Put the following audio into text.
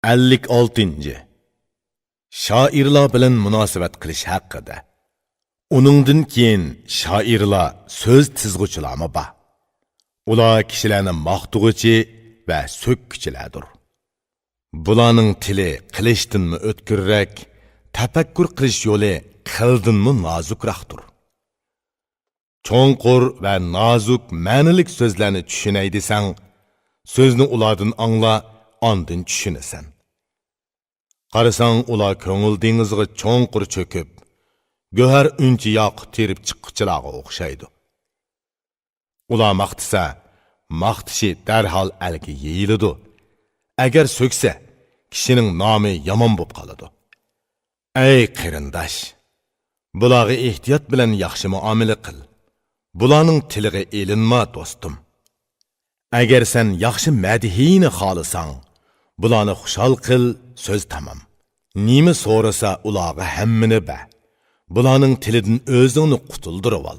56. Shoirlar bilan munosabat qilish haqida. Uningdan keyin shoirlar so'z tizg'uchilarmi bor. Ular kishilarni maqtug'uchi va so'kkichilardir. Bularning tili qilishdanmi o'tkirrak, tafakkur qilish yo'li qildinmi nozukroqdir. Cho'nqur va nozuk ma'nilik so'zlarni tushunay desang, so'zni ulardan angla, ondan tushunasan. Qarasang ular ko'ngil dengizga cho'nqur cho'kib, go'har unchi yoqut terib chiqqıchilarga o'xshaydi. Ular maqtisa, maqtishi darhol alga yeyiladi. Agar so'ksa, kishining nomi yomon bo'lib qoladi. Ey qarindosh, bularga ehtiyot bilan yaxshi muomala qil. Bularning tiliga elinma do'stim. Agar sen yaxshi madhiyni xohlasang, bularni xushal qil, so'z tamam. Nima so'rasa ularga hammini ber. Bularning tilidan o'zingni qutuldirib ol.